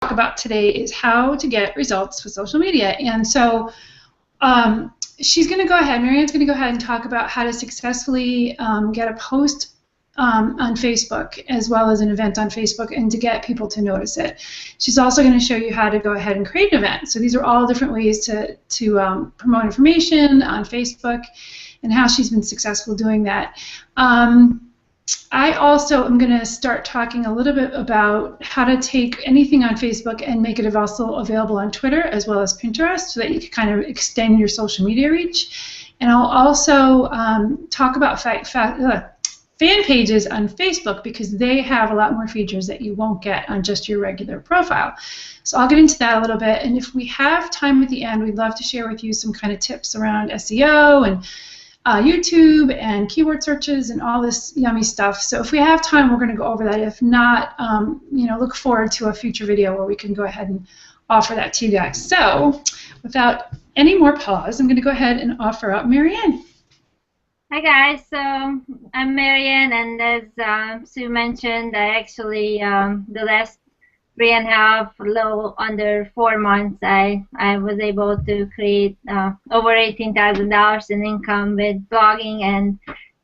talk about today is how to get results with social media. And so she's going to go ahead, Mariann's going to go ahead and talk about how to successfully get a post on Facebook as well as an event on Facebook and to get people to notice it. She's also going to show you how to go ahead and create an event. So these are all different ways to promote information on Facebook and how she's been successful doing that. I also am going to start talking a little bit about how to take anything on Facebook and make it also available on Twitter as well as Pinterest so that you can kind of extend your social media reach. And I'll also talk about fan pages on Facebook because they have a lot more features that you won't get on just your regular profile. So I'll get into that a little bit, and if we have time at the end, we'd love to share with you some kind of tips around SEO and YouTube and keyword searches and all this yummy stuff. So if we have time, we're going to go over that. If not, look forward to a future video where we can go ahead and offer that to you guys. So without any more pause, I'm going to go ahead and offer up Mariann. Hi guys, so I'm Mariann, and as Sue mentioned, I actually the last 3.5, a little under 4 months, I was able to create over $18,000 in income with blogging and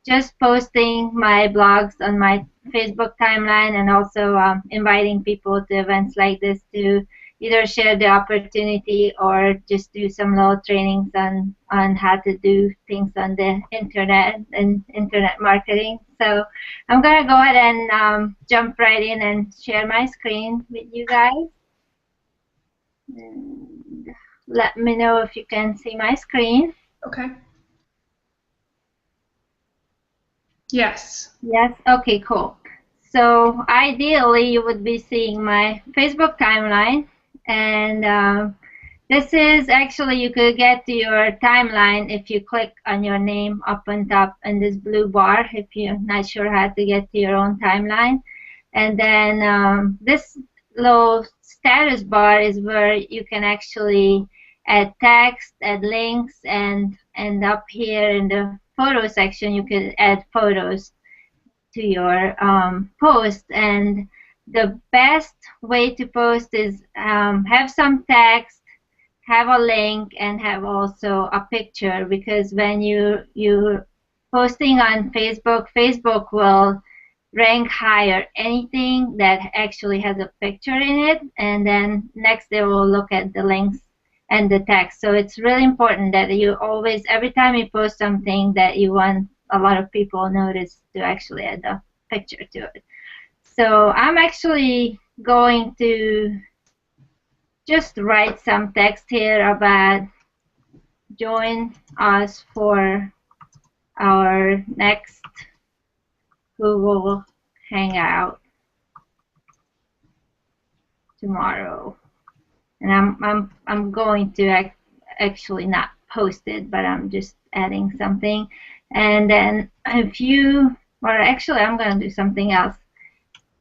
just posting my blogs on my Facebook timeline, and also inviting people to events like this to either share the opportunity or just do some little trainings on how to do things on the internet and internet marketing. So I'm going to go ahead and jump right in and share my screen with you guys. And let me know if you can see my screen. Okay. Yes. Yes? Okay, cool. So ideally you would be seeing my Facebook timeline. And this is actually, you could get to your timeline if you click on your name up on top in this blue bar if you're not sure how to get to your own timeline. And then this little status bar is where you can actually add text, add links, and up here in the photo section you could add photos to your post. And the best way to post is have some text, have a link, and have also a picture, because when you're posting on Facebook, Facebook will rank higher anything that actually has a picture in it, and then next they will look at the links and the text. So it's really important that you always, every time you post something that you want a lot of people notice, to actually add a picture to it. So I'm actually going to just write some text here about join us for our next Google Hangout tomorrow. And I'm going to actually not post it, but I'm just adding something. And then if you, or actually I'm going to do something else.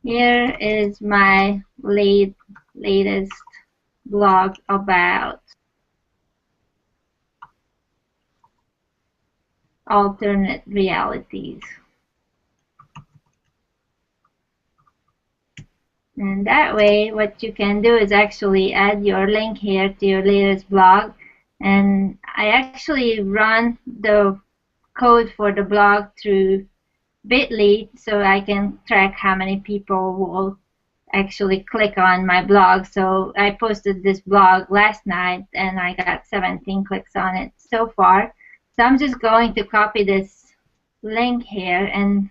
Here is my latest blog about alternate realities. And that way, what you can do is actually add your link here to your latest blog. And I actually run the code for the blog through Bitly, so I can track how many people will actually click on my blog. So I posted this blog last night and I got 17 clicks on it so far. So I'm just going to copy this link here, and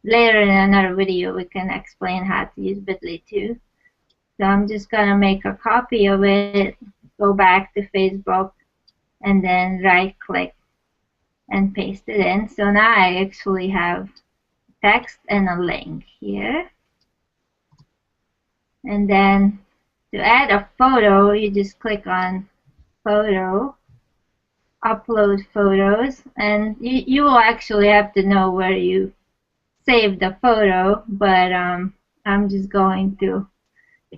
later in another video we can explain how to use Bitly too. So I'm just going to make a copy of it, go back to Facebook, and then right click and paste it in. So now I actually have text and a link here. And then to add a photo, you just click on photo, upload photos, and you will actually have to know where you save the photo, but I'm just going to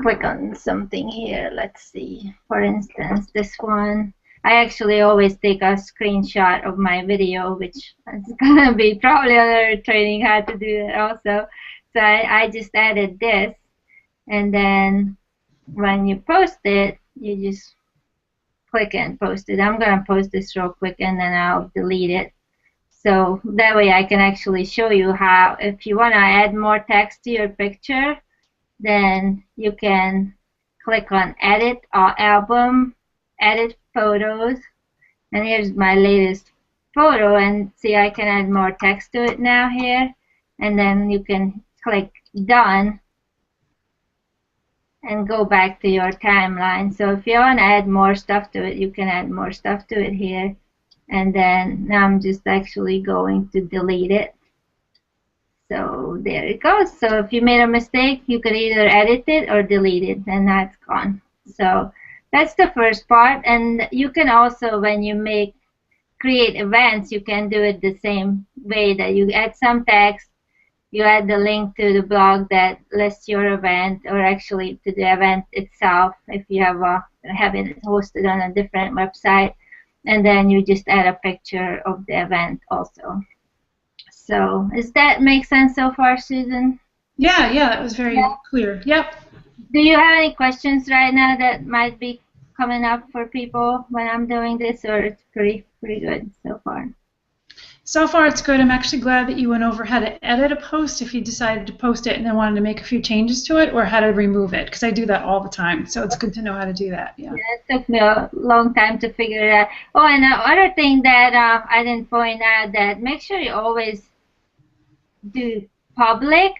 click on something here. Let's see, for instance, this one. I actually always take a screenshot of my video, which is going to be probably another training how to do that also. So I just added this, and then when you post it, you just click and post it. I'm going to post this real quick and then I'll delete it. So that way I can actually show you how, if you want to add more text to your picture, then you can click on edit album, edit photos, and here's my latest photo, and see I can add more text to it now here, and then you can click done and go back to your timeline. So if you want to add more stuff to it, you can add more stuff to it here. And then now I'm just actually going to delete it. So there it goes. So if you made a mistake, you could either edit it or delete it, and that's gone. So that's the first part. And you can also, when you create events, you can do it the same way, that you add some text, you add the link to the blog that lists your event, or actually to the event itself if you have it hosted on a different website, and then you just add a picture of the event also. So does that make sense so far, Susan? Yeah, that was very clear. Yep. Do you have any questions right now that might be coming up for people when I'm doing this, or it's pretty good so far? So far, it's good. I'm actually glad that you went over how to edit a post if you decided to post it and then wanted to make a few changes to it, or how to remove it, because I do that all the time. So it's good to know how to do that. Yeah. It took me a long time to figure it out. Oh, and another thing that I didn't point out, that make sure you always do public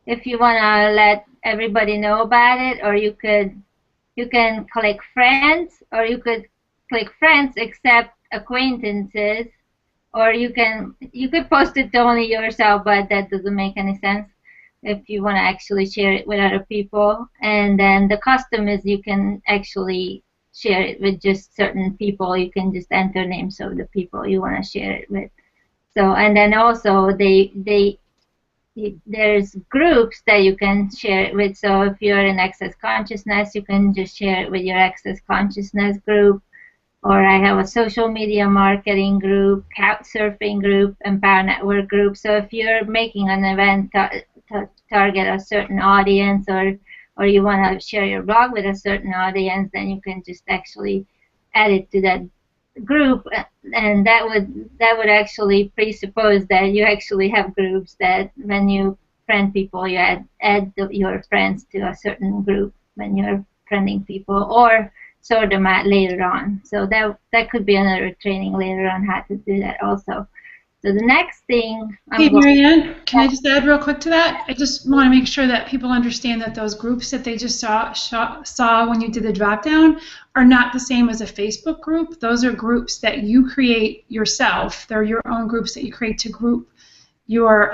if you want to let everybody know about it, or you can click friends, or you could click friends except acquaintances, or you could post it to only yourself, but that doesn't make any sense if you want to actually share it with other people. And then the custom is you can actually share it with just certain people. You can just enter names of the people you want to share it with. So, and then also there's groups that you can share it with. So if you're in Access Consciousness, you can just share it with your Access Consciousness group. Or I have a social media marketing group, couchsurfing group, Empower Network group. So if you're making an event to target a certain audience, or you want to share your blog with a certain audience, then you can just actually add it to that group, and that would actually presuppose that you actually have groups, that when you friend people, you add your friends to a certain group when you're friending people, or sort them out later on. So that could be another training later on how to do that also. So the next thing, Hey, Mariann, can I just add real quick to that? I just want to make sure that people understand that those groups that they just saw when you did the drop down are not the same as a Facebook group. Those are groups that you create yourself. They're your own groups that you create to group your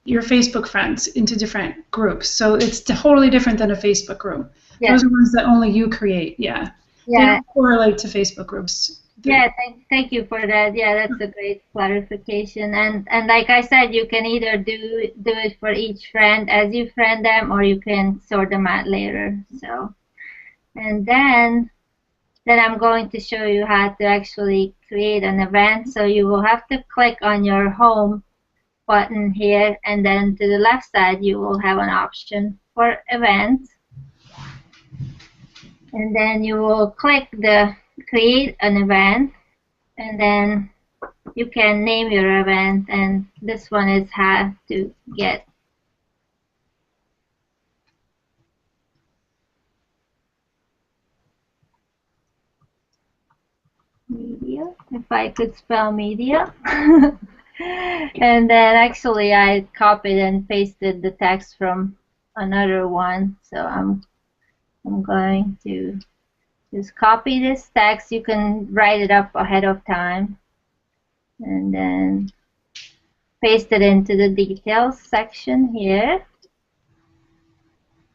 Facebook friends into different groups. So it's totally different than a Facebook group. Yeah. Those are ones that only you create. Yeah. They don't correlate to Facebook groups. Yeah, thank you for that. Yeah, that's a great clarification. And like I said, you can either do it for each friend as you friend them, or you can sort them out later. So, and then I'm going to show you how to actually create an event. So you will have to click on your home button here, and then to the left side you will have an option for events, and then you will click the create an event, and then you can name your event, and this one is how to get media, if I could spell media. And then actually I copied and pasted the text from another one, so I'm going to just copy this text. You can write it up ahead of time and then paste it into the details section here.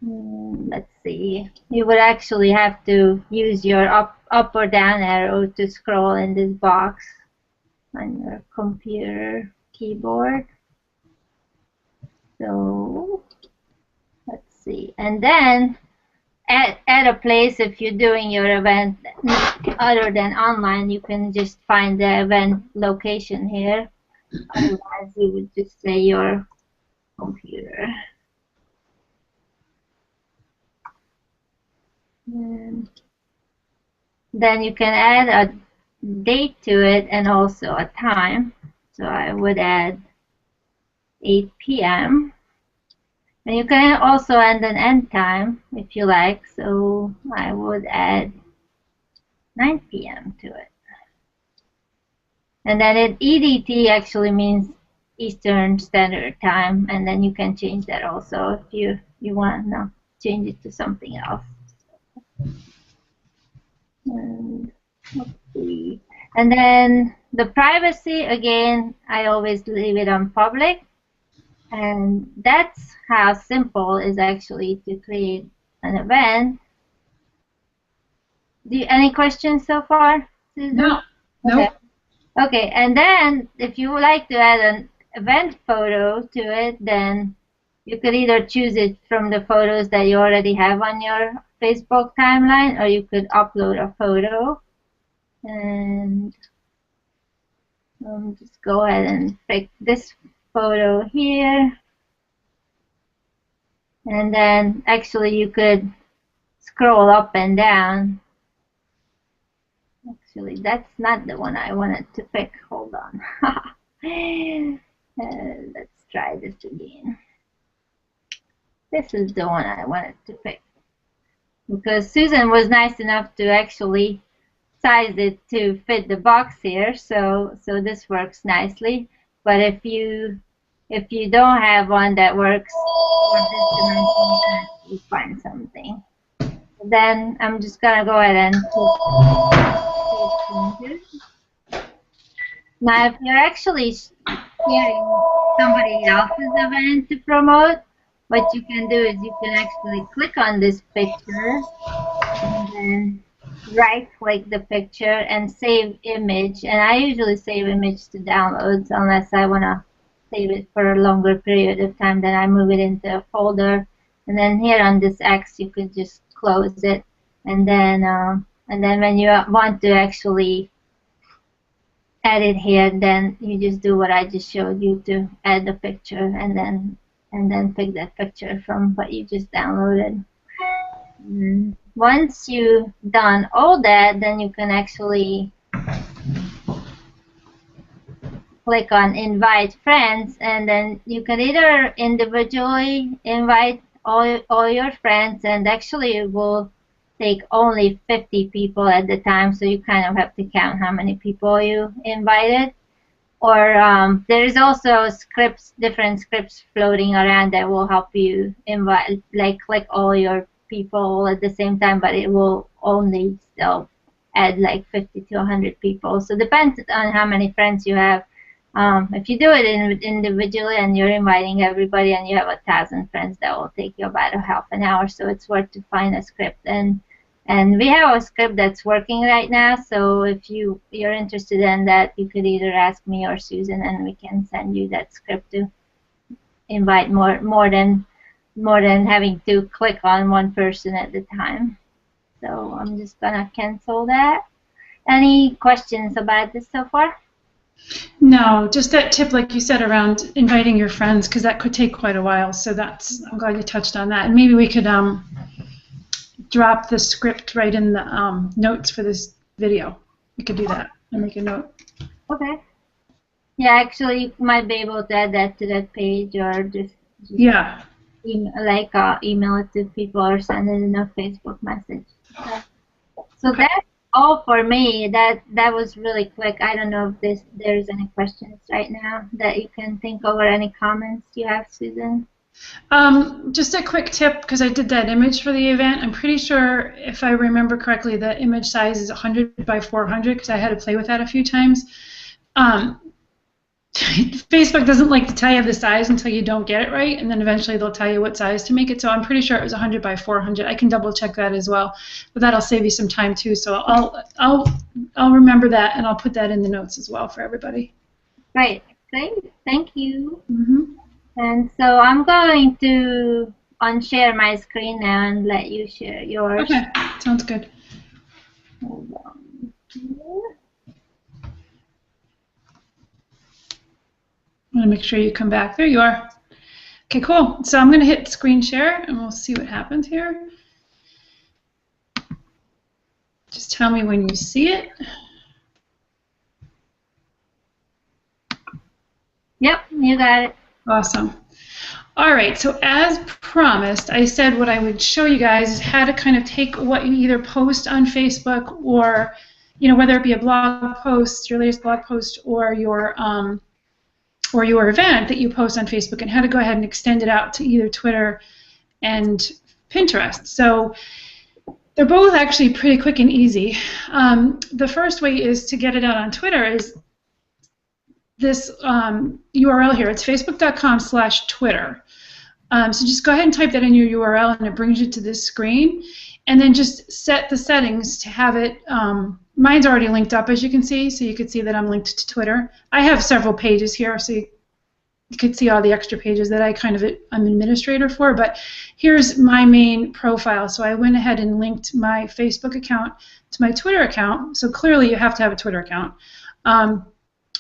Let's see, you would actually have to use your up or down arrow to scroll in this box on your computer keyboard. So let's see, and then at a place, if you're doing your event other than online, you can just find the event location here. Otherwise, you would just say your computer. And then you can add a date to it and also a time. So I would add 8 p.m. And you can also add an end time if you like. So I would add 9 p.m. to it. And then EDT actually means Eastern Standard Time, and then you can change that also if you want to change it to something else. And let's see. And then the privacy, again, I always leave it on public. And that's how simple is actually to create an event. Any questions so far, Susan? No. Nope. Okay, and then if you would like to add an event photo to it, then you could either choose it from the photos that you already have on your Facebook timeline, or you could upload a photo. And just go ahead and pick this photo here. And then actually you could scroll up and down. Actually, that's not the one I wanted to pick. Hold on. Let's try this again. This is the one I wanted to pick. Because Susan was nice enough to actually size it to fit the box here, so this works nicely. But if you don't have one that works for this dimension, you find something. Then I'm just gonna go ahead and now if you're actually sharing somebody else's event to promote, what you can do is you can actually click on this picture and then right-click the picture and save image. And I usually save image to downloads unless I want to save it for a longer period of time. Then I move it into a folder. And then here on this X, you could just close it. And then when you want to actually edit here, then you just do what I just showed you to add the picture, and then pick that picture from what you just downloaded. Once you've done all that, then you can actually click on invite friends, and then you can either individually invite all your friends, and actually it will take only 50 people at the time, so you kind of have to count how many people you invited. Or there's also different scripts floating around that will help you invite, like click all your people at the same time, but it will only still add like 50 to 100 people. So it depends on how many friends you have. If you do it individually and you're inviting everybody and you have 1,000 friends, that will take you about a half an hour. So it's worth to find a script. And we have a script that's working right now. So if you're interested in that, you could either ask me or Susan, and we can send you that script to invite more than having to click on one person at the time. So I'm just gonna cancel that. Any questions about this so far? No, just that tip, like you said, around inviting your friends, because that could take quite a while. So I'm glad you touched on that. And maybe we could drop the script right in the notes for this video. We could do that and make a note. Okay. Yeah, actually, you might be able to add that to that page, or just yeah, email it to people or send it in a Facebook message. So that's all for me. That was really quick. I don't know if there's any questions right now that you can think over. Any comments you have, Susan? Just a quick tip, because I did that image for the event. I'm pretty sure, if I remember correctly, the image size is 100 by 400, because I had to play with that a few times. Facebook doesn't like to tell you the size until you don't get it right, and then eventually they'll tell you what size to make it. So I'm pretty sure it was 100 by 400. I can double check that as well, but that'll save you some time too. So I'll remember that, and I'll put that in the notes as well for everybody. Great. Thank you. And so I'm going to unshare my screen now and let you share yours. Okay, sounds good. Hold on. I'm going to make sure you come back. There you are. Okay, cool. So I'm going to hit screen share, and we'll see what happens here. tell me when you see it. Yep, you got it. Awesome. All right, so as promised, I said what I would show you guys is how to kind of take what you either post on Facebook or, you know, whether it be a blog post, your latest blog post, or your event that you post on Facebook, and how to go ahead and extend it out to either Twitter and Pinterest. So they're both actually pretty quick and easy. The first way is to get it out on Twitter is this URL here. It's facebook.com/Twitter. So just go ahead and type that in your URL, and it brings you to this screen. And then just set the settings to have it. Mine's already linked up, as you can see, so you can see that I'm linked to Twitter. I have several pages here, so you can see all the extra pages that I'm administrator for. But here's my main profile. So I went ahead and linked my Facebook account to my Twitter account. So clearly you have to have a Twitter account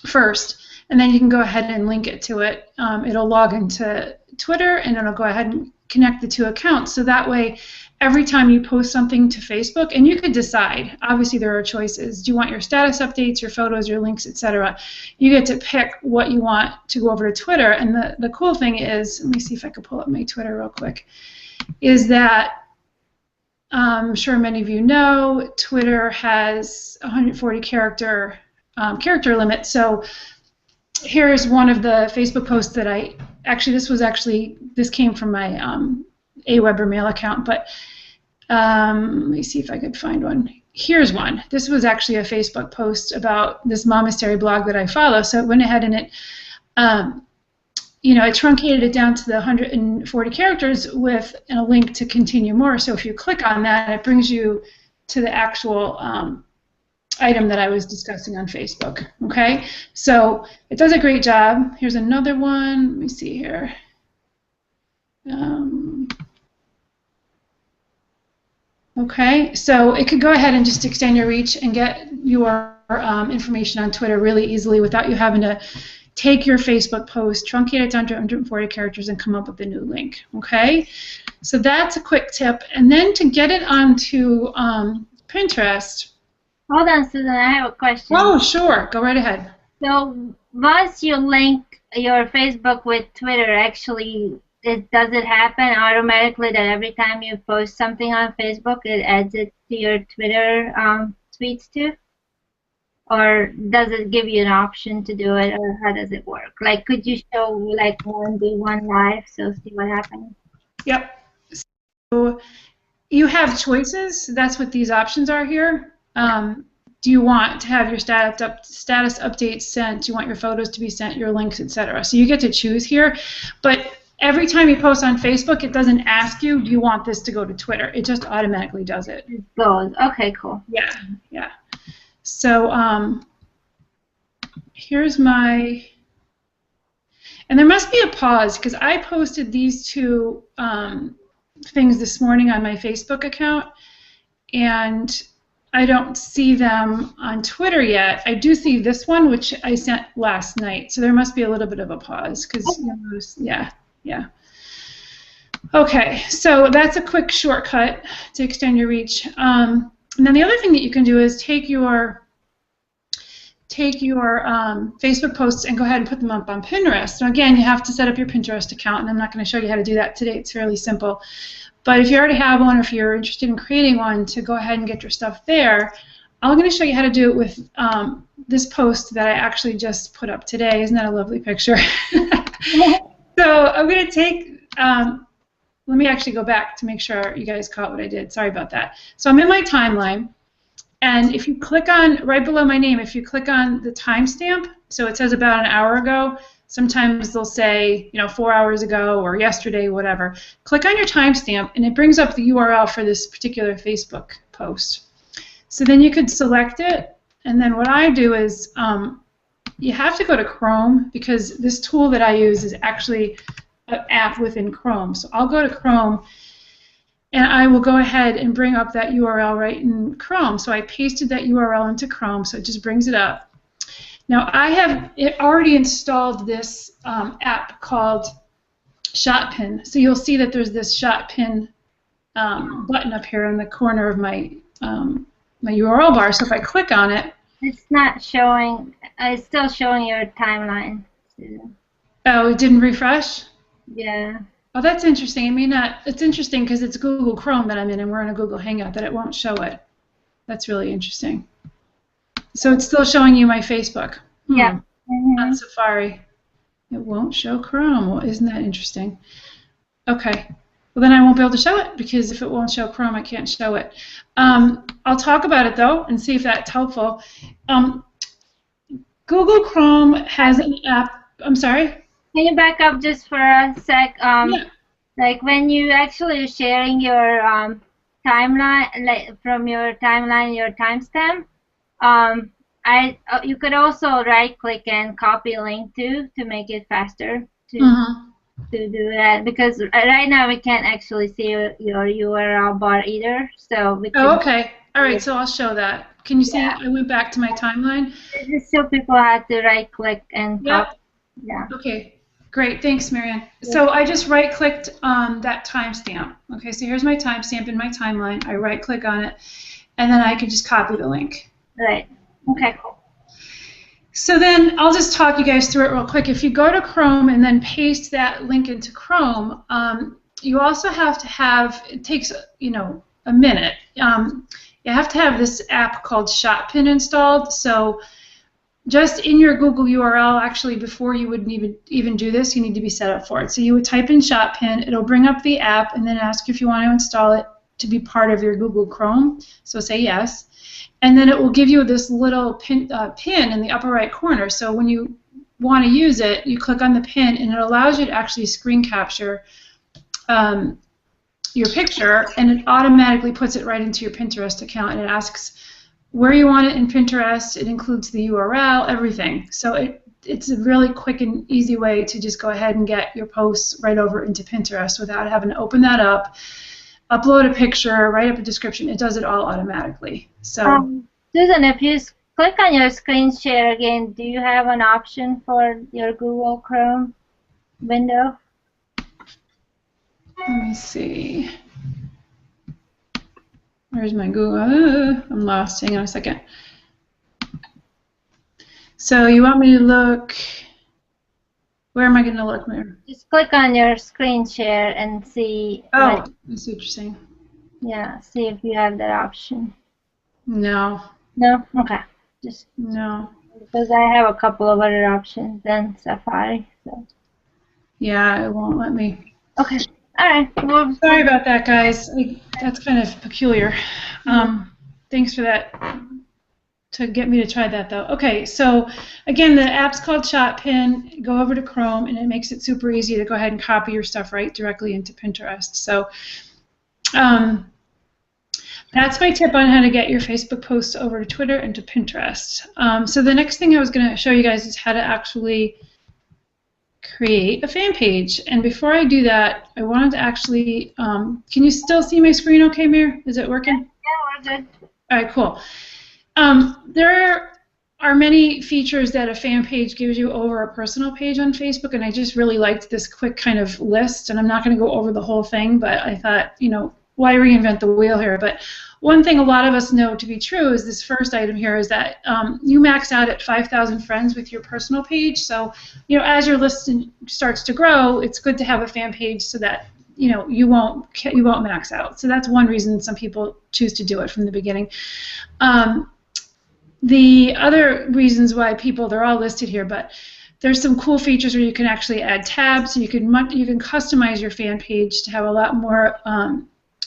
first, and then you can go ahead and link it to it. It'll log into Twitter, and it'll go ahead and connect the two accounts. So that way, every time you post something to Facebook, and you could decide, obviously there are choices. Do you want your status updates, your photos, your links, etc.? You get to pick what you want to go over to Twitter. And the cool thing is, let me see if I can pull up my Twitter real quick, is that I'm sure many of you know Twitter has 140 character limit. So here's one of the Facebook posts that this came from my AWeber mail account, but let me see if I could find one. Here's one. This was actually a Facebook post about this monastery blog that I follow, so it went ahead and it it truncated it down to the 140 characters with a link to continue more. So if you click on that, it brings you to the actual item that I was discussing on Facebook. Okay, so it does a great job. Here's another one. Let me see here. Okay, so it could go ahead and just extend your reach and get your information on Twitter really easily without you having to take your Facebook post, truncate it down to 140 characters, and come up with a new link. Okay, so that's a quick tip. And then to get it onto Pinterest. Hold on, Susan, I have a question. Oh, sure, go right ahead. So once you link your Facebook with Twitter, actually, does it happen automatically that every time you post something on Facebook, it adds it to your Twitter tweets too? Or does it give you an option to do it, or how does it work? Like, could you show like do one live, so see what happens? Yep. So you have choices. That's what these options are here. Do you want to have your status updates sent? Do you want your photos to be sent, your links, etc.? So you get to choose here. But every time you post on Facebook, it doesn't ask you, do you want this to go to Twitter? It just automatically does it. It goes. Okay, cool. Yeah, yeah. So here's my, and there must be a pause because I posted these two things this morning on my Facebook account, and I don't see them on Twitter yet. I do see this one, which I sent last night, so there must be a little bit of a pause because, yeah. Okay, so that's a quick shortcut to extend your reach. And then the other thing that you can do is take your Facebook posts and go ahead and put them up on Pinterest. So again, you have to set up your Pinterest account, and I'm not going to show you how to do that today. It's fairly simple. But if you already have one, or if you're interested in creating one, to go ahead and get your stuff there, I'm going to show you how to do it with this post that I actually just put up today. Isn't that a lovely picture? So I'm going to take, let me actually go back to make sure you guys caught what I did. Sorry about that. So I'm in my timeline, and if you click on, right below my name, if you click on the timestamp, so it says about an hour ago, sometimes they'll say, 4 hours ago or yesterday, whatever. Click on your timestamp, and it brings up the URL for this particular Facebook post. So then you could select it, and then what I do is you have to go to Chrome because this tool that I use is actually an app within Chrome. So I'll go to Chrome, and I will go ahead and bring up that URL right in Chrome. So I pasted that URL into Chrome, so it just brings it up. Now I have already installed this app called ShotPin. So you'll see that there's this ShotPin button up here in the corner of my my URL bar. So if I click on it, it's not showing. It's still showing your timeline. oh, it didn't refresh? Yeah. Oh, that's interesting. I mean, it's interesting because it's Google Chrome that I'm in, and we're in a Google Hangout, that it won't show it. That's really interesting. So it's still showing you my Facebook. Yeah. On Safari. It won't show Chrome. Well, isn't that interesting? Okay. Well, then I won't be able to show it, because if it won't show Chrome, I can't show it. I'll talk about it, though, and see if that's helpful. Google Chrome has an app. I'm sorry? Can you back up just for a sec? Yeah. Like when you actually sharing your timeline, like from your timeline, your timestamp, you could also right-click and copy link to make it faster to do that, because right now we can't actually see your URL bar either. So we can. Oh, okay. All right. So I'll show that. Can you see? Yeah. I went back to my timeline. Just show people how to right-click and copy. Yeah. Okay. Great. Thanks, Mariann. So I just right-clicked on that timestamp. Okay. So here's my timestamp in my timeline. I right-click on it, and then I can just copy the link. Right. Okay. Cool. So then I'll just talk you guys through it real quick. If you go to Chrome and then paste that link into Chrome, you also have to have, it takes, a minute. You have to have this app called ShotPin installed. So just in your Google URL, actually, before you would even do this, you need to be set up for it. So you would type in ShotPin, it'll bring up the app, and then ask if you want to install it to be part of your Google Chrome. So say yes. And then it will give you this little pin in the upper right corner. So when you want to use it, you click on the pin, and it allows you to actually screen capture your picture, and it automatically puts it right into your Pinterest account, and it asks where you want it in Pinterest. It includes the URL, everything. So it's a really quick and easy way to just go ahead and get your posts right over into Pinterest without having to open that up, upload a picture, write up a description. It does it all automatically. So, Susan, if you click on your screen share again, do you have an option for your Google Chrome window? Let me see. Where's my Google? I'm lost. Hang on a second. So you want me to look? Where am I going to look, Mary? Just click on your screen share and see. Oh, that's interesting. Yeah, see if you have that option. No. No? Okay. Just no. Because I have a couple of other options than Safari. So. Yeah, it won't let me. Okay. All right. Well, sorry about that, guys. That's kind of peculiar. Thanks for that, to get me to try that, though. Okay, so again, the app's called ShotPin. Go over to Chrome, and it makes it super easy to go ahead and copy your stuff right directly into Pinterest. So that's my tip on how to get your Facebook posts over to Twitter and to Pinterest. So the next thing I was going to show you guys is how to actually create a fan page. And before I do that, I wanted to actually, can you still see my screen okay, Mir? Is it working? Yeah, we're good. All right, cool. There are many features that a fan page gives you over a personal page on Facebook, and I just really liked this quick kind of list, and I'm not going to go over the whole thing, but I thought, why reinvent the wheel here? But one thing a lot of us know to be true is this first item here is that you max out at 5,000 friends with your personal page. So, as your list starts to grow, it's good to have a fan page so that you won't max out. So that's one reason some people choose to do it from the beginning. The other reasons why they're all listed here, but there's some cool features where you can actually add tabs. You can customize your fan page to have a lot more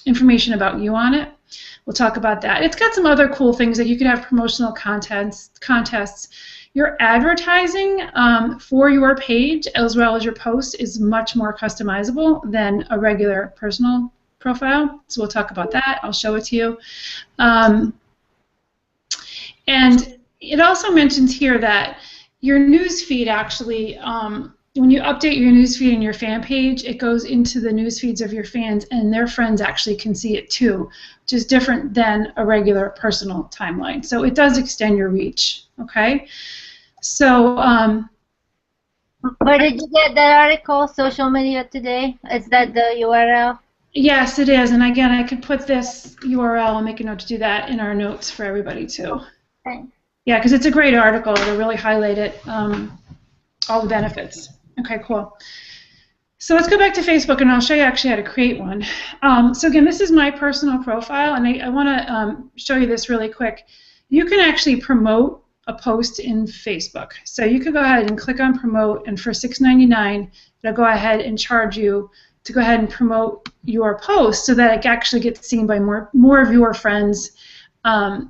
information about you on it. We'll talk about that. It's got some other cool things, like you can have promotional contests. Your advertising for your page as well as your post is much more customizable than a regular personal profile. So we'll talk about that. I'll show it to you. And it also mentions here that your news feed actually, when you update your newsfeed in your fan page, it goes into the news feeds of your fans, and their friends actually can see it too, which is different than a regular personal timeline. So it does extend your reach, okay? So, where did you get that article, Social Media Today? Is that the URL? Yes, it is. And again, I could put this URL and make a note to do that in our notes for everybody too. Thanks. Yeah, because it's a great article to really highlight it, all the benefits. Okay, cool. So let's go back to Facebook, and I'll show you actually how to create one. So again, this is my personal profile, and I want to show you this really quick. You can actually promote a post in Facebook. So you could go ahead and click on promote, and for $6.99, it'll go ahead and charge you to go ahead and promote your post so that it actually gets seen by more of your friends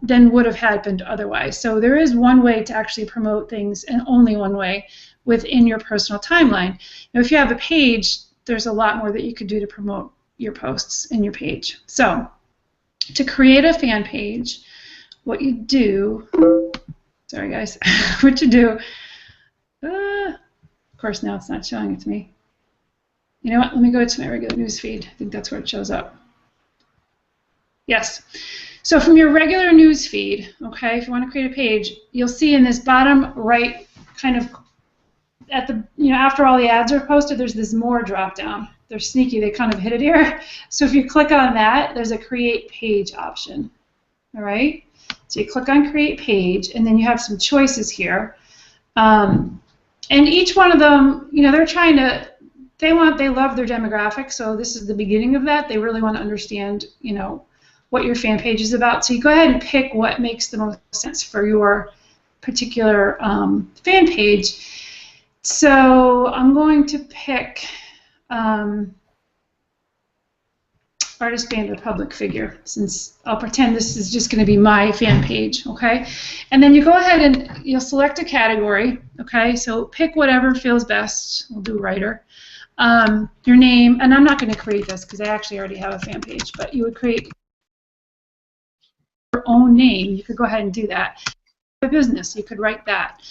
than would have happened otherwise. So there is one way to actually promote things, and only one way, within your personal timeline. Now, if you have a page, there's a lot more that you could do to promote your posts in your page. So to create a fan page, what you do, sorry guys, what you do, of course now it's not showing it to me. You know what, let me go to my regular news feed. I think that's where it shows up. Yes. So from your regular news feed, okay, if you want to create a page, you'll see in this bottom right kind of at the, after all the ads are posted, there's this more drop down. They're sneaky, they kind of hid it here. So if you click on that, there's a create page option. All right? So you click on create page, and then you have some choices here. And each one of them, they're trying to, they love their demographic, so this is the beginning of that. They really want to understand, what your fan page is about. So you go ahead and pick what makes the most sense for your particular fan page. So I'm going to pick artist, band, or public figure, since I'll pretend this is just going to be my fan page, okay? And then you go ahead and you'll select a category, okay? So pick whatever feels best. We'll do writer. Your name, and I'm not going to create this because I actually already have a fan page, but you would create your own name. You could go ahead and do that. A business, you could write that.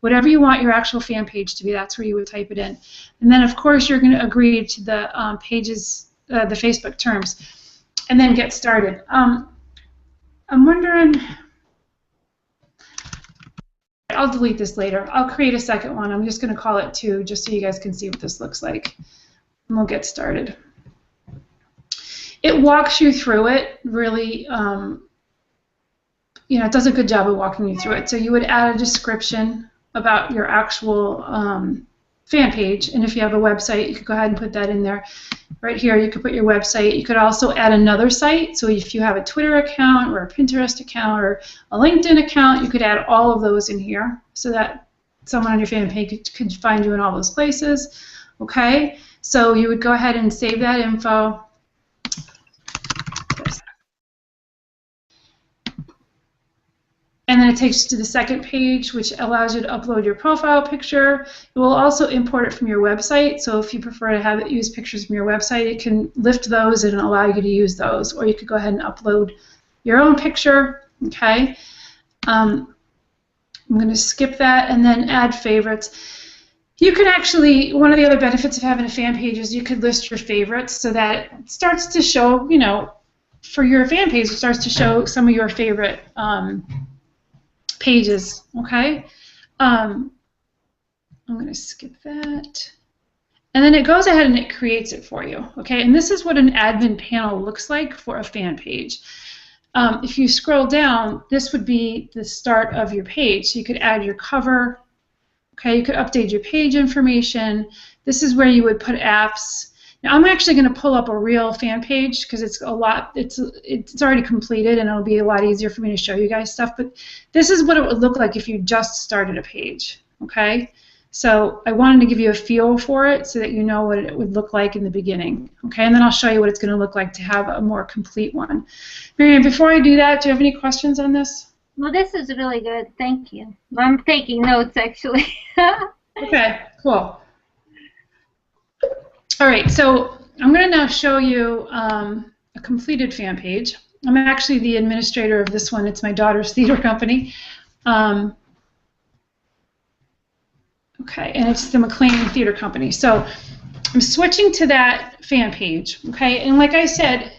Whatever you want your actual fan page to be, that's where you would type it in. And then, of course, you're going to agree to the pages, the Facebook terms, and then get started. I'm wondering, I'll delete this later. I'll create a second one. I'm just going to call it 2, just so you guys can see what this looks like. And we'll get started. It walks you through it really. It does a good job of walking you through it. So you would add a description about your actual fan page, and if you have a website, you could go ahead and put that in there. Right here, you could put your website. You could also add another site. So if you have a Twitter account or a Pinterest account or a LinkedIn account, you could add all of those in here so that someone on your fan page could find you in all those places. Okay, so you would go ahead and save that info. And then it takes you to the second page, which allows you to upload your profile picture. It will also import it from your website. So if you prefer to have it use pictures from your website, it can lift those and allow you to use those. Or you could go ahead and upload your own picture. Okay. I'm going to skip that and then add favorites. You can actually, one of the other benefits of having a fan page is you could list your favorites so that it starts to show, for your fan page, it starts to show some of your favorite pages, okay? I'm going to skip that. And then it goes ahead and it creates it for you, okay? And this is what an admin panel looks like for a fan page. If you scroll down, this would be the start of your page. So you could add your cover, okay? You could update your page information. This is where you would put apps. Now I'm actually going to pull up a real fan page because it's already completed and it'll be a lot easier for me to show you guys stuff. But this is what it would look like if you just started a page, okay? So I wanted to give you a feel for it so that you know what it would look like in the beginning, okay? And then I'll show you what it's going to look like to have a more complete one. Mariann, before I do that, do you have any questions on this? Well, this is really good. Thank you. I'm taking notes, actually. Okay, cool. All right, so I'm going to now show you a completed fan page. I'm actually the administrator of this one. It's my daughter's theater company. Okay, and it's the McLean Theater Company. So I'm switching to that fan page, okay? And like I said,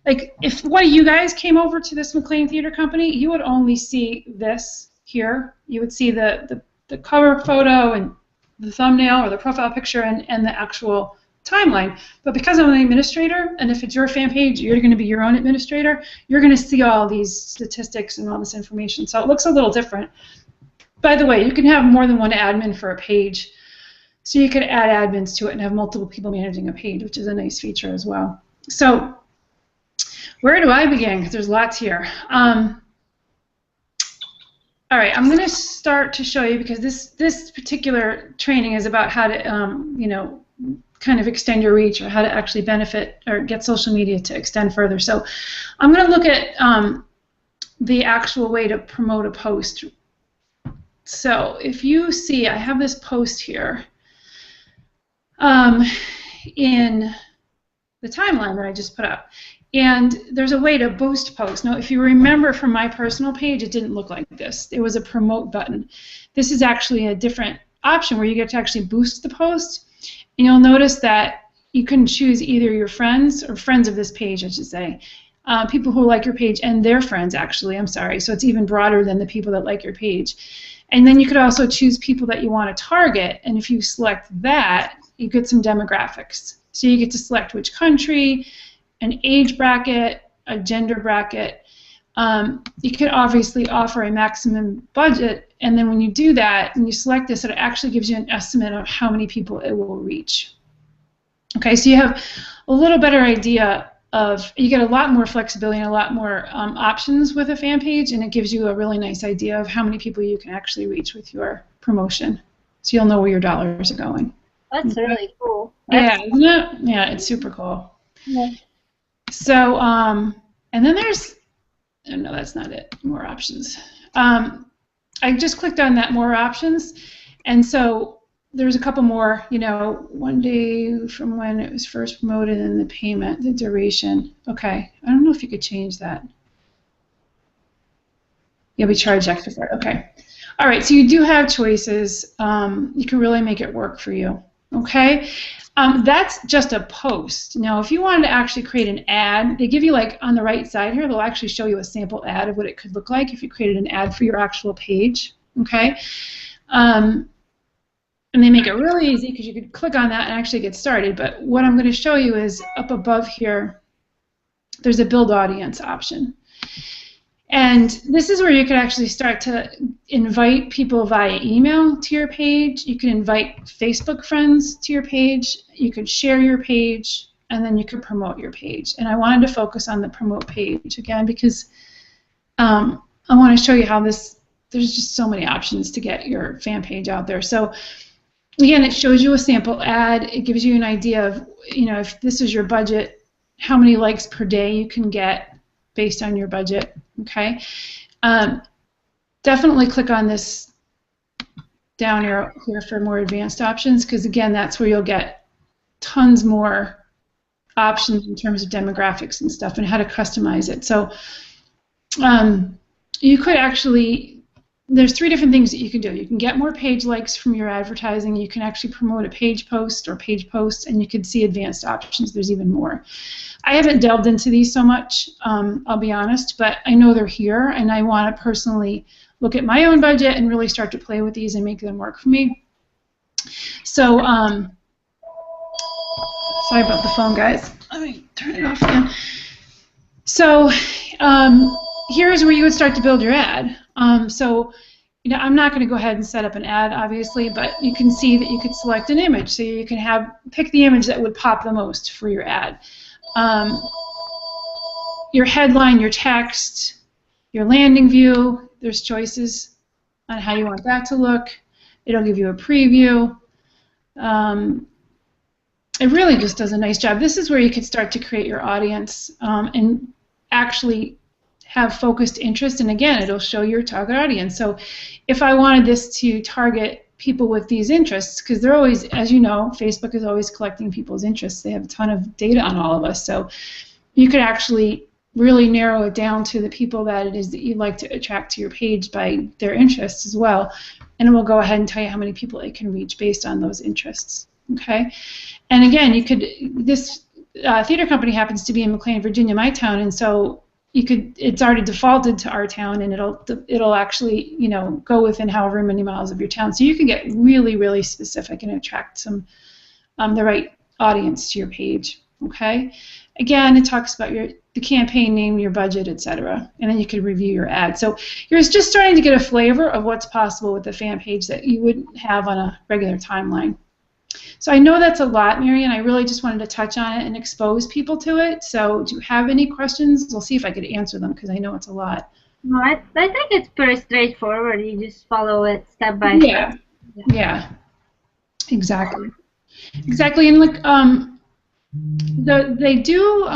like if one of you guys came over to this McLean Theater Company, you would only see this here. You would see the cover photo and the thumbnail or the profile picture and the actual timeline. But because I'm an administrator, and if it's your fan page, you're going to be your own administrator, you're going to see all these statistics and all this information. So it looks a little different. By the way, you can have more than one admin for a page. So you could add admins to it and have multiple people managing a page, which is a nice feature as well. So where do I begin? Because there's lots here. All right, I'm going to start to show you, because this particular training is about how to, you know, kind of extend your reach, or how to actually benefit or get social media to extend further. So I'm going to look at the actual way to promote a post. So if you see, I have this post here in the timeline that I just put up. And there's a way to boost posts. Now, if you remember from my personal page, it didn't look like this. It was a promote button. This is actually a different option where you get to actually boost the post. And you'll notice that you can choose either your friends, or friends of this page, I should say, people who like your page and their friends, actually. I'm sorry. So it's even broader than the people that like your page. And then you could also choose people that you want to target. And if you select that, you get some demographics. So you get to select which country, an age bracket, a gender bracket. You can obviously offer a maximum budget, and then when you do that and you select this, it actually gives you an estimate of how many people it will reach. Okay, so you have a little better idea of, you get a lot more flexibility and a lot more options with a fan page, and it gives you a really nice idea of how many people you can actually reach with your promotion. So you'll know where your dollars are going. That's really cool. Yeah, isn't it? Yeah, it's super cool. Yeah. So, and then there's, oh, no, that's not it, more options. I just clicked on that more options, and so there's a couple more, you know, 1 day from when it was first promoted, and the payment, the duration. Okay, I don't know if you could change that. You'll be charged extra for it. Okay. All right, so you do have choices. You can really make it work for you. Okay. That's just a post. Now, if you wanted to actually create an ad, they give you, like, on the right side here, they'll actually show you a sample ad of what it could look like if you created an ad for your actual page. Okay. And they make it really easy, because you could click on that and actually get started. But what I'm going to show you is up above here, there's a build audience option. And this is where you can actually start to invite people via email to your page. You can invite Facebook friends to your page. You could share your page, and then you could promote your page. And I wanted to focus on the promote page again, because I want to show you how this, there's just so many options to get your fan page out there. So again, it shows you a sample ad. It gives you an idea of, you know, if this is your budget, how many likes per day you can get based on your budget. Okay. Definitely click on this down arrow here for more advanced options, because again, that's where you'll get tons more options in terms of demographics and stuff and how to customize it. So you could actually, there's 3 different things that you can do. You can get more page likes from your advertising. You can actually promote a page post or page posts, and you can see advanced options. There's even more. I haven't delved into these so much, I'll be honest, but I know they're here, and I want to personally look at my own budget and really start to play with these and make them work for me. So, sorry about the phone, guys. Let me turn it off again. So, here's where you would start to build your ad. So, you know, I'm not going to go ahead and set up an ad, obviously, but you can see that you could select an image. So you can pick the image that would pop the most for your ad. Your headline, your text, your landing view, there's choices on how you want that to look. It'll give you a preview. It really just does a nice job. This is where you can start to create your audience and actually have focused interest, and again, it'll show your target audience. So if I wanted this to target people with these interests, because they're always, as you know, Facebook is always collecting people's interests. They have a ton of data on all of us, so you could actually really narrow it down to the people that it is that you'd like to attract to your page by their interests as well, and it will go ahead and tell you how many people it can reach based on those interests. Okay, and again, you could, this theater company happens to be in McLean, Virginia, my town, and so you could, it's already defaulted to our town, and it'll actually, you know, go within however many miles of your town. So you can get really, really specific and attract some the right audience to your page. Okay. Again, it talks about the campaign name, your budget, etc., and then you can review your ad. So you're just starting to get a flavor of what's possible with the fan page that you wouldn't have on a regular timeline. So I know that's a lot, Mariann. I really just wanted to touch on it and expose people to it. So do you have any questions? We'll see if I could answer them because I know it's a lot. No, I think it's pretty straightforward. You just follow it step by Yeah. step. Yeah. Exactly. Exactly. And look, they do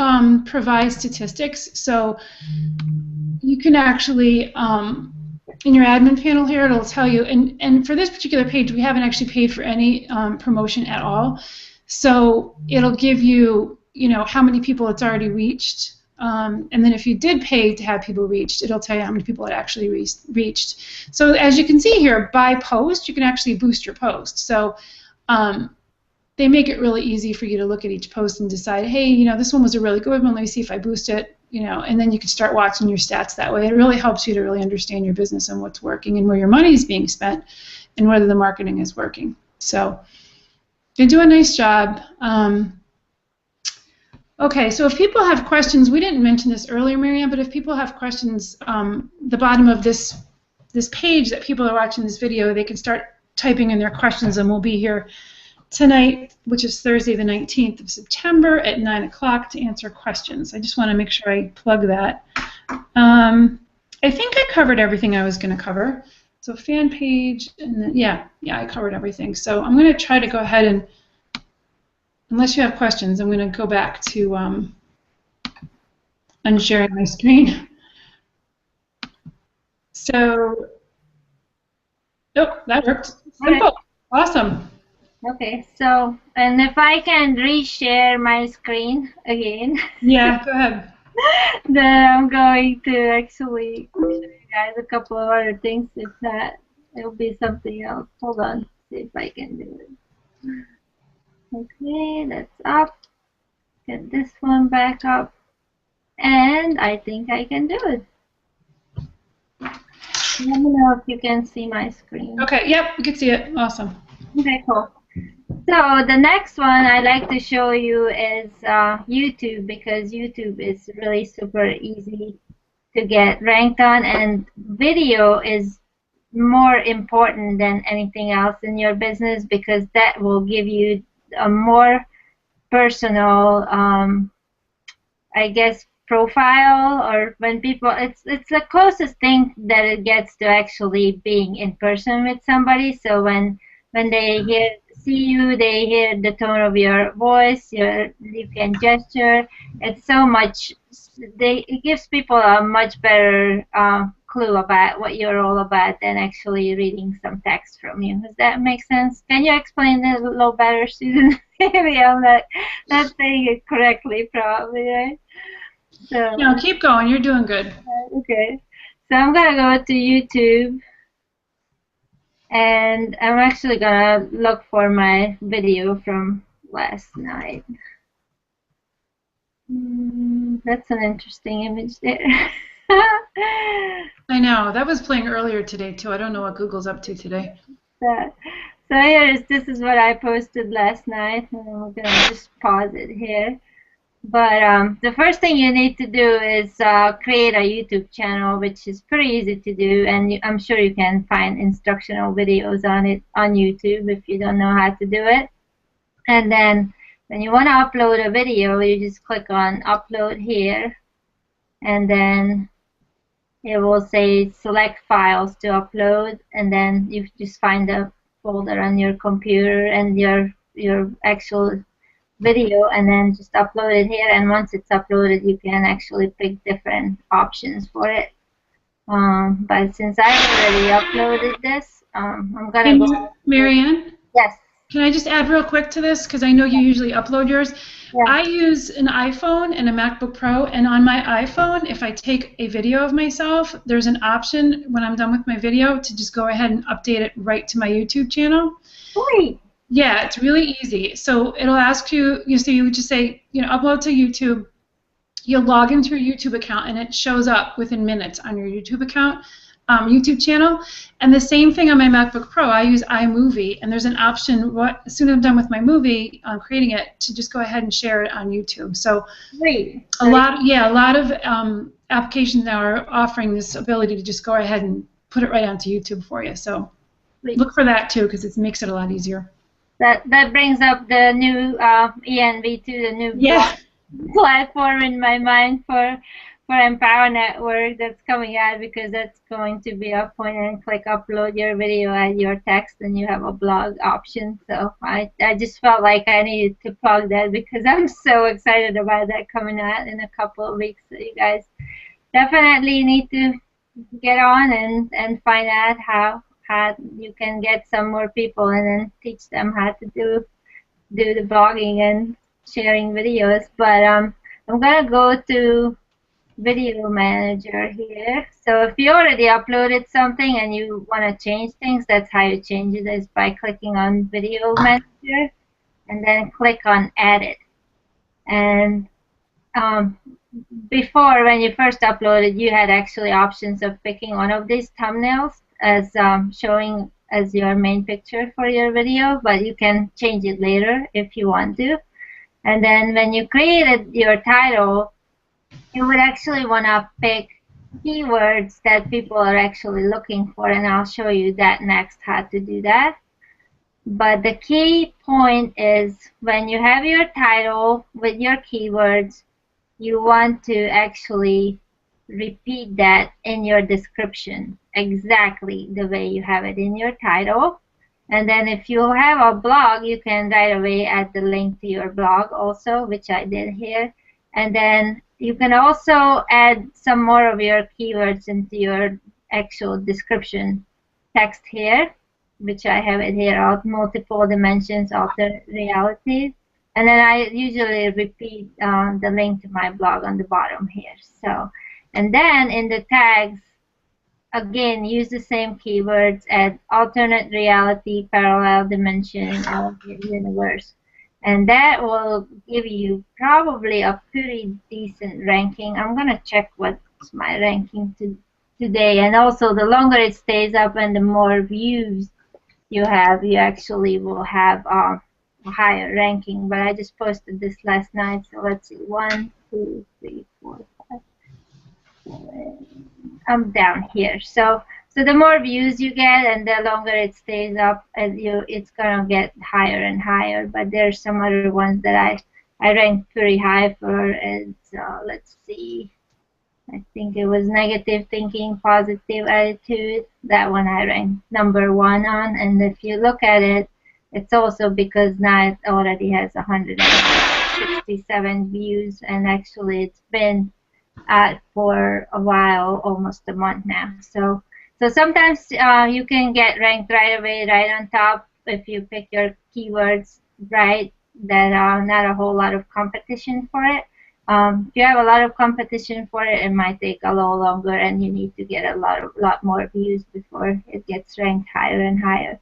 provide statistics, so you can actually in your admin panel here, it'll tell you. And for this particular page, we haven't actually paid for any promotion at all. So it'll give you, how many people it's already reached. And then if you did pay to have people reached, it'll tell you how many people it actually reached. So as you can see here, by post, you can actually boost your post. So they make it really easy for you to look at each post and decide, hey, this one was a really good one. Let me see if I boost it, and then you can start watching your stats that way. It really helps you to really understand your business and what's working and where your money is being spent and whether the marketing is working. So you do a nice job. Okay, so if people have questions, we didn't mention this earlier, Mariann, but if people have questions, the bottom of this page that people are watching this video, they can start typing in their questions, and we'll be here tonight, which is Thursday the 19th of September at 9 o'clock to answer questions. I just want to make sure I plug that. I think I covered everything I was going to cover. So fan page, and then, yeah, I covered everything. So I'm going to try to go ahead and, unless you have questions, I'm going to go back to unsharing my screen. So, that worked. Simple. Awesome. Okay, so, and if I can reshare my screen again. Yeah, go ahead. Then I'm going to actually show you guys a couple of other things. If not, it'll be something else. Hold on, see if I can do it. Okay, that's up. Get this one back up. And I think I can do it. Let me know if you can see my screen. Okay, yep, we can see it. Awesome. Okay, cool. So the next one I'd like to show you is YouTube, because YouTube is really super easy to get ranked on, and video is more important than anything else in your business, because that will give you a more personal, I guess, profile, or when people, it's the closest thing that it gets to actually being in person with somebody. So when they see you, they hear the tone of your voice, you can gesture. It's so much. It gives people a much better clue about what you're all about than actually reading some text from you. Does that make sense? Can you explain it a little better, Susan? Maybe I'm not saying it correctly, probably, right? So, no, keep going. You're doing good. Okay. So I'm gonna go to YouTube. And I'm actually gonna look for my video from last night. That's an interesting image there. I know. That was playing earlier today, too. I don't know what Google's up to today. So this is what I posted last night, and I'm gonna just pause it here. But the first thing you need to do is create a YouTube channel, which is pretty easy to do, and I'm sure you can find instructional videos on it on YouTube if you don't know how to do it. And then when you want to upload a video, you just click on Upload here, and then it will say Select Files to upload, and then you just find a folder on your computer and your actual video, and then just upload it here. And once it's uploaded, you can actually pick different options for it. But since I already uploaded this, I'm gonna go. Mariann? Yes. Can I just add real quick to this, because I know you usually upload yours? Yeah. I use an iPhone and a MacBook Pro, and on my iPhone, if I take a video of myself, there's an option when I'm done with my video to just go ahead and update it right to my YouTube channel. Great. Yeah, it's really easy. So it'll ask you, so you just say, upload to YouTube. You'll log into your YouTube account, and it shows up within minutes on your YouTube account. YouTube channel. And the same thing on my MacBook Pro. I use iMovie, and there's an option as soon as I'm done with my movie, creating it, to just go ahead and share it on YouTube. So Great. a lot of applications now are offering this ability to just go ahead and put it right onto YouTube for you. So look for that too, because it makes it a lot easier. That brings up the new ENV2, the new platform in my mind for Empower Network that's coming out, because that's going to be a point and click upload your video and your text, and you have a blog option. So I just felt like I needed to plug that, because I'm so excited about that coming out in a couple of weeks. So you guys definitely need to get on and find out how you can get some more people and then teach them how to do the blogging and sharing videos. But I'm gonna go to Video Manager here. So if you already uploaded something and you want to change things, that's how you change it, is by clicking on Video Manager and then click on Edit. And before, when you first uploaded, you had actually options of picking one of these thumbnails as showing as your main picture for your video, but you can change it later if you want to. And then when you created your title, you would actually want to pick keywords that people are actually looking for, and I'll show you that next, how to do that. But the key point is, when you have your title with your keywords, you want to actually repeat that in your description exactly the way you have it in your title. And then if you have a blog, you can right away add the link to your blog also, which I did here. And then you can also add some more of your keywords into your actual description text here, which I have it here, multiple dimensions, alternate realities. And then I usually repeat the link to my blog on the bottom here. So, and then in the tags, again, use the same keywords, add alternate reality, parallel dimension, and universe. And that will give you probably a pretty decent ranking. I'm going to check what's my ranking today. And also, the longer it stays up and the more views you have, you actually will have a higher ranking. But I just posted this last night, so let's see. 1, 2, 3, 4, 5, 7. I'm down here. So the more views you get and the longer it stays up, it's gonna get higher and higher. But there's some other ones that I ranked pretty high for. And let's see, I think it was negative thinking, positive attitude. That one I ranked number 1 on. And if you look at it, it's also because now it already has 167 views, and actually it's been for a while, almost a month now. So sometimes you can get ranked right away, right on top, if you pick your keywords right, that are not a whole lot of competition for it. If you have a lot of competition for it, it might take a little longer, and you need to get a lot more views before it gets ranked higher and higher.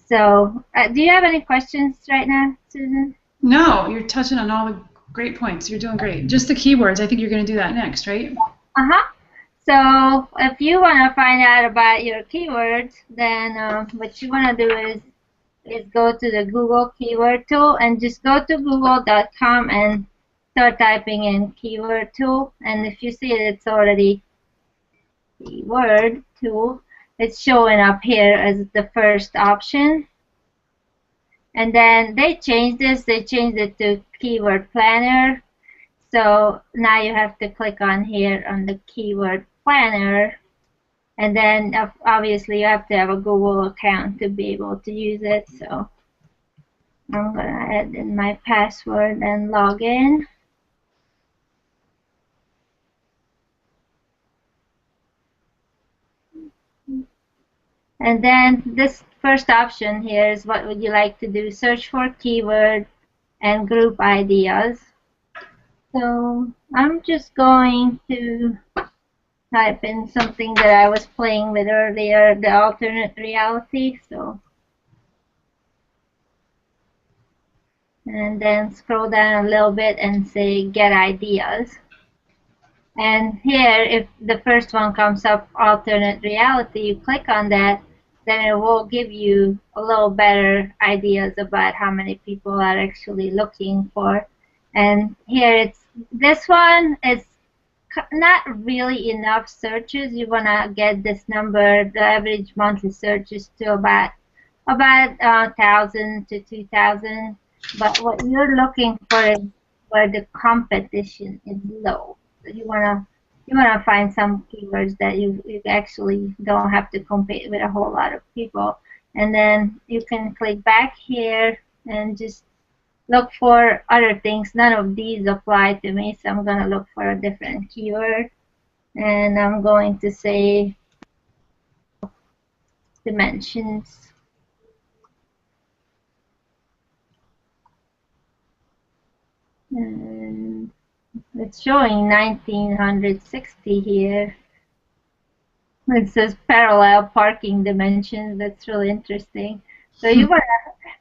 So do you have any questions right now, Susan? No, you're touching on all the great points. You're doing great. Just the keywords. I think you're going to do that next, right? So if you want to find out about your keywords, then what you want to do is go to the Google keyword tool, and just go to google.com and start typing in keyword tool. And if you see it, it's already keyword tool. It's showing up here as the first option. And then they changed this. They changed it to keyword planner. So now you have to click on here on the keyword planner. And then obviously you have to have a Google account to be able to use it. So I'm going to add in my password and log in. And then this first option here is, what would you like to do? Search for keyword and group ideas. So I'm just going to type in something that I was playing with earlier, the alternate reality. So, and then scroll down a little bit and say get ideas. And here, if the first one comes up, alternate reality, you click on that, then it will give you a little better ideas about how many people are actually looking for. And here it's, this one is not really enough searches. You want to get this number, the average monthly searches, to about 1,000 to 2,000. But what you're looking for is where the competition is low. So you wanna find some keywords that you actually don't have to compete with a whole lot of people. And then you can click back here and just look for other things. None of these apply to me, so I'm gonna look for a different keyword. And I'm going to say dimensions. And it's showing 1960 here. It says parallel parking dimensions. That's really interesting. So you wanna,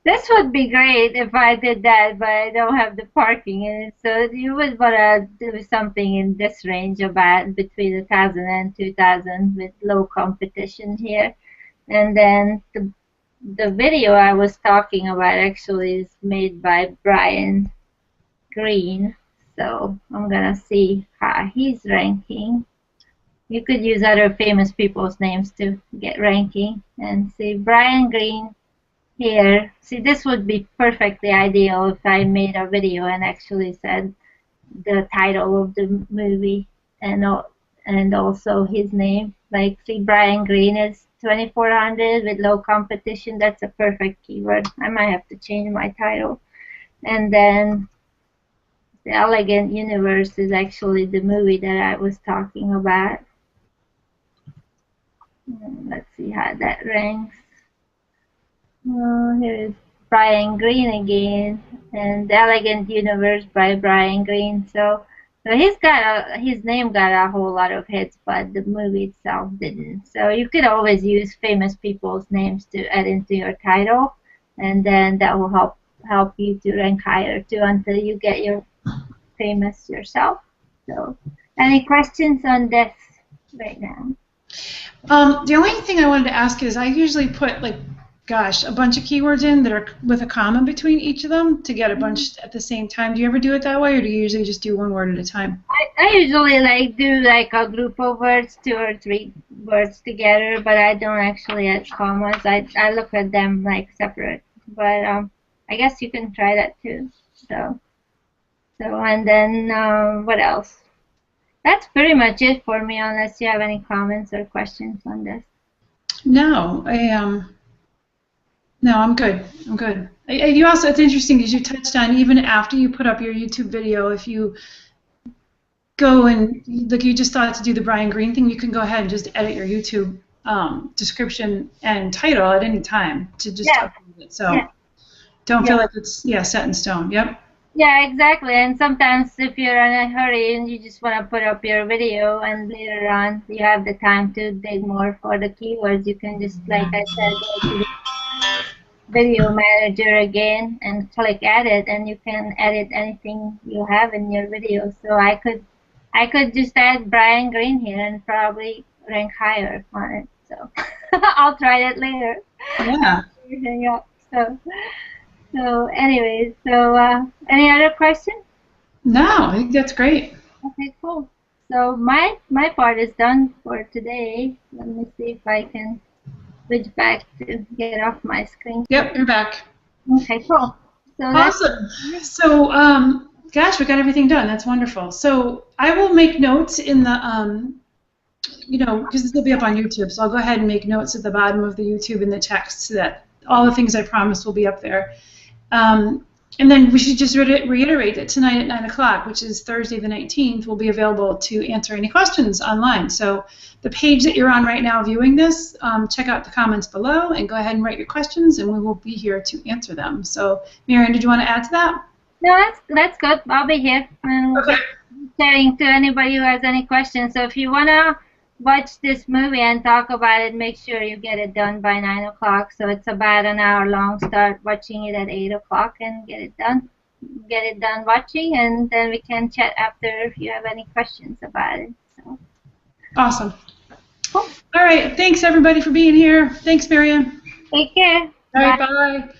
this would be great if I did that, but I don't have the parking in it. So you would wanna do something in this range, about between 1,000 and 2,000, with low competition here. And then the video I was talking about actually is made by Brian Green. So I'm gonna see how he's ranking. You could use other famous people's names to get ranking, and see Brian Green here. See, this would be perfectly ideal if I made a video and actually said the title of the movie and also his name. Like, see, Brian Green is 2,400 with low competition. That's a perfect keyword. I might have to change my title. And then The Elegant Universe is actually the movie that I was talking about. Let's see how that ranks. Here's Brian Green again, and The Elegant Universe by Brian Green. So he's got his name got a whole lot of hits, but the movie itself didn't. So you could always use famous people's names to add into your title, and then that will help you to rank higher too until you get your famous yourself. So, any questions on this right now? The only thing I wanted to ask is I usually put, like, gosh, a bunch of keywords in that are with a comma between each of them to get a bunch at the same time. Do you ever do it that way, or do you usually just do one word at a time? I usually do a group of words, 2 or 3 words together, but I don't actually add commas. I look at them like separate. But I guess you can try that too. So and then what else? That's pretty much it for me, unless you have any comments or questions on this. No, no, I'm good. I'm good. You also, it's interesting because you touched on, even after you put up your YouTube video, if you go and, like, you just thought to do the Brian Green thing, you can go ahead and just edit your YouTube description and title at any time to just upload it. So don't feel like it's set in stone. Yep. Yeah, exactly. And sometimes if you're in a hurry and you just want to put up your video and later on you have the time to dig more for the keywords, you can just, like I said, go to the video manager again and click edit, and you can edit anything you have in your video. So I could just add Brian Green here and probably rank higher on it. So I'll try that later. Yeah. Everything up. So anyways, any other questions? No, I think that's great. Okay, cool. So my part is done for today. Let me see if I can switch back to get off my screen. Yep, you're back. Okay, cool. So awesome. So, gosh, we got everything done. That's wonderful. So I will make notes in the, because this will be up on YouTube, so I'll go ahead and make notes at the bottom of the YouTube in the text so that all the things I promised will be up there. And then we should just reiterate that tonight at 9 o'clock, which is Thursday the 19th, will be available to answer any questions online. So the page that you're on right now viewing this, check out the comments below and go ahead and write your questions, and we will be here to answer them. So, Mariann, did you want to add to that? No, that's good. I'll be here and we'll be sharing to anybody who has any questions. So if you want to watch this movie and talk about it, make sure you get it done by 9 o'clock. So it's about an hour long. Start watching it at 8 o'clock and get it done. get it done watching, and then we can chat after if you have any questions about it. So. Awesome. Cool. All right. Thanks, everybody, for being here. Thanks, Mariann. Take care. All right. Bye. Bye.